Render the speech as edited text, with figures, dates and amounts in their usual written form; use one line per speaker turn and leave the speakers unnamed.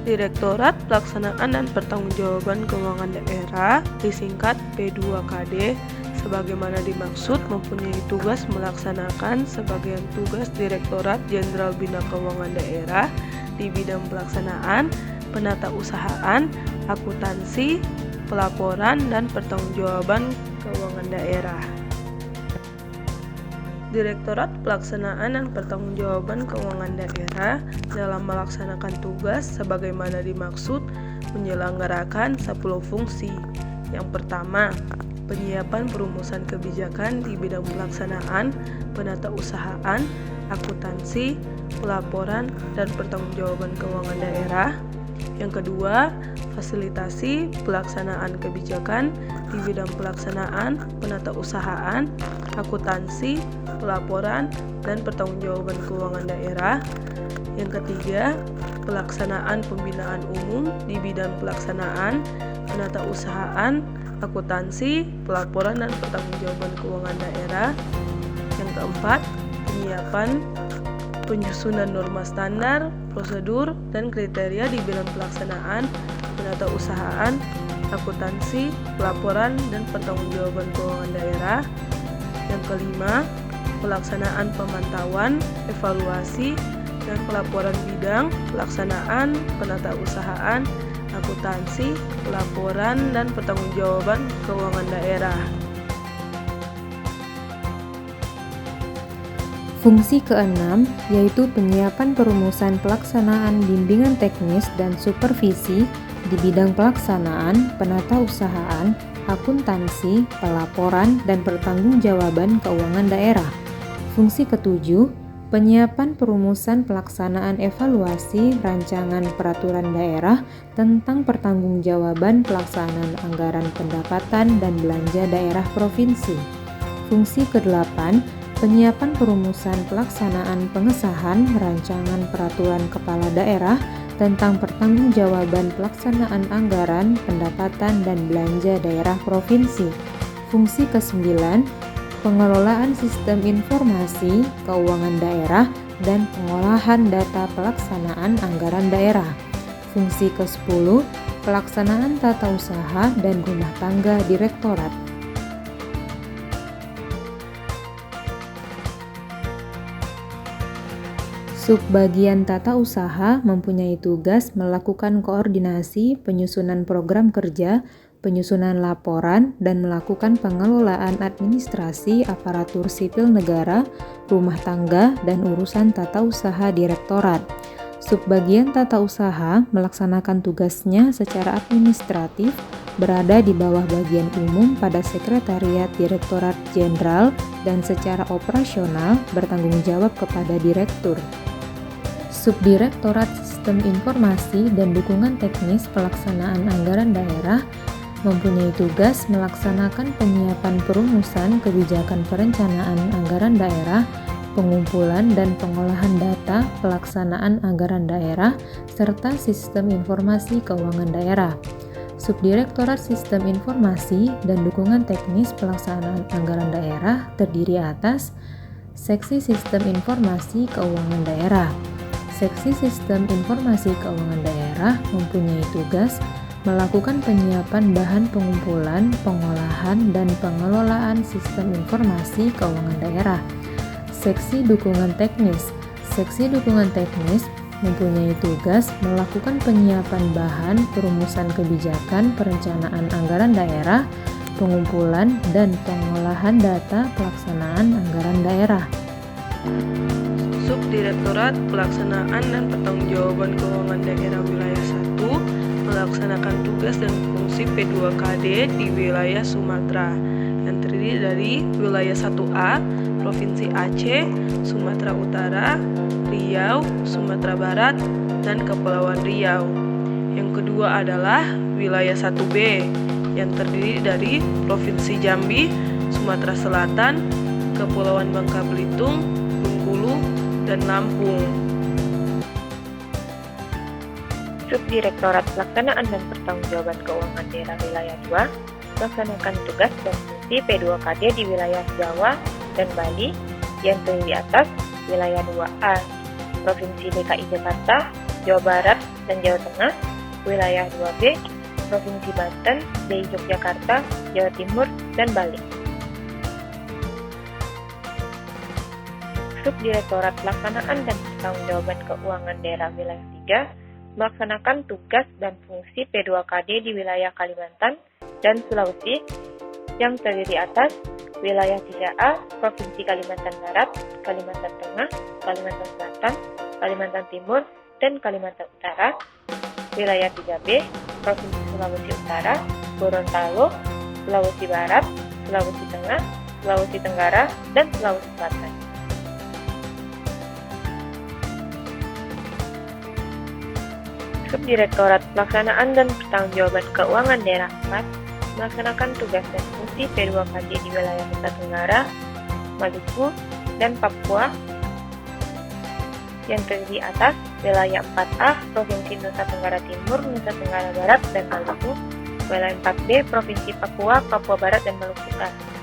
Direktorat Pelaksanaan dan Pertanggungjawaban Keuangan Daerah, disingkat P2KD, sebagaimana dimaksud mempunyai tugas melaksanakan sebagian tugas Direktorat Jenderal Bina Keuangan Daerah di bidang pelaksanaan, penatausahaan, akuntansi, pelaporan, dan pertanggungjawaban keuangan daerah. Direktorat Pelaksanaan dan Pertanggungjawaban Keuangan Daerah dalam melaksanakan tugas sebagaimana dimaksud menyelenggarakan 10 fungsi. Yang pertama, penyiapan perumusan kebijakan di bidang pelaksanaan, penatausahaan, akuntansi, pelaporan, dan pertanggungjawaban keuangan daerah. Yang kedua, fasilitasi pelaksanaan kebijakan di bidang pelaksanaan, penatausahaan, akuntansi, pelaporan, dan pertanggungjawaban keuangan daerah. Yang ketiga, pelaksanaan pembinaan umum di bidang pelaksanaan, penatausahaan, akuntansi, pelaporan, dan pertanggungjawaban keuangan daerah. Yang keempat, penyiapan penyusunan norma standar, prosedur, dan kriteria di bidang pelaksanaan, penatausahaan, akuntansi, pelaporan, dan pertanggungjawaban keuangan daerah. Yang kelima, pelaksanaan pemantauan, evaluasi, dan pelaporan bidang pelaksanaan, penatausahaan, akuntansi, pelaporan, dan pertanggungjawaban keuangan daerah.
Fungsi keenam yaitu penyiapan perumusan pelaksanaan bimbingan teknis dan supervisi di bidang pelaksanaan, penatausahaan, akuntansi, pelaporan, dan pertanggungjawaban keuangan daerah. Fungsi ketujuh, penyiapan perumusan pelaksanaan evaluasi rancangan peraturan daerah tentang pertanggungjawaban pelaksanaan anggaran pendapatan dan belanja daerah provinsi. Fungsi kedelapan, penyiapan perumusan pelaksanaan pengesahan rancangan peraturan kepala daerah tentang pertanggungjawaban pelaksanaan anggaran, pendapatan, dan belanja daerah provinsi. Fungsi ke-9, pengelolaan sistem informasi keuangan daerah dan pengolahan data pelaksanaan anggaran daerah. Fungsi ke-10, pelaksanaan tata usaha dan rumah tangga direktorat. Subbagian tata usaha mempunyai tugas melakukan koordinasi, penyusunan program kerja, penyusunan laporan, dan melakukan pengelolaan administrasi aparatur sipil negara, rumah tangga, dan urusan tata usaha direktorat. Subbagian tata usaha melaksanakan tugasnya secara administratif berada di bawah bagian umum pada Sekretariat Direktorat Jenderal dan secara operasional bertanggung jawab kepada Direktur. Subdirektorat Sistem Informasi dan Dukungan Teknis Pelaksanaan Anggaran Daerah mempunyai tugas melaksanakan penyiapan perumusan kebijakan perencanaan anggaran daerah, pengumpulan dan pengolahan data pelaksanaan anggaran daerah, serta sistem informasi keuangan daerah. Subdirektorat Sistem Informasi dan Dukungan Teknis Pelaksanaan Anggaran Daerah terdiri atas Seksi Sistem Informasi Keuangan Daerah. Seksi Sistem Informasi Keuangan Daerah mempunyai tugas melakukan penyiapan bahan pengumpulan, pengolahan, dan pengelolaan sistem informasi keuangan daerah. Seksi Dukungan Teknis. Seksi Dukungan Teknis mempunyai tugas melakukan penyiapan bahan perumusan kebijakan perencanaan anggaran daerah, pengumpulan, dan pengolahan data pelaksanaan anggaran daerah.
Subdirektorat Pelaksanaan dan Pertanggungjawaban Keuangan Daerah Wilayah 1 melaksanakan tugas dan fungsi P2KD di wilayah Sumatera yang terdiri terdiri dari wilayah 1A, Provinsi Aceh, Sumatera Utara, Riau, Sumatera Barat, dan Kepulauan Riau. Yang kedua adalah wilayah 1B, yang terdiri dari Provinsi Jambi, Sumatera Selatan, Kepulauan Bangka Belitung, Bengkulu, dan Lampung.
Subdirektorat Pelaksanaan dan Pertanggungjawaban Keuangan Daerah Wilayah 2 melaksanakan tugas dan fungsi P2KD di wilayah Jawa dan Bali yang terdiri di atas wilayah 2A, Provinsi DKI Jakarta, Jawa Barat, dan Jawa Tengah, wilayah 2B, Provinsi Banten, DKI Yogyakarta, Jawa Timur, dan Bali. Subdirektorat Pelaksanaan dan Pertanggungjawaban Keuangan Daerah Wilayah 3 melaksanakan tugas dan fungsi P2KD di wilayah Kalimantan dan Sulawesi yang terdiri atas wilayah 3A, Provinsi Kalimantan Barat, Kalimantan Tengah, Kalimantan Selatan, Kalimantan Timur, dan Kalimantan Utara, wilayah 3B, Provinsi Sulawesi Utara, Gorontalo, Sulawesi Barat, Sulawesi Tengah, Sulawesi Tenggara, dan Sulawesi Selatan. Subdirektorat Pelaksanaan dan Pertanggungjawaban Keuangan Daerah 4 melaksanakan tugas dan fungsi P2KD di wilayah Nusa Tenggara, Maluku, dan Papua yang terdiri atas wilayah 4A, Provinsi Nusa Tenggara Timur, Nusa Tenggara Barat, dan Maluku, wilayah 4B, Provinsi Papua, Papua Barat, dan Maluku Utara.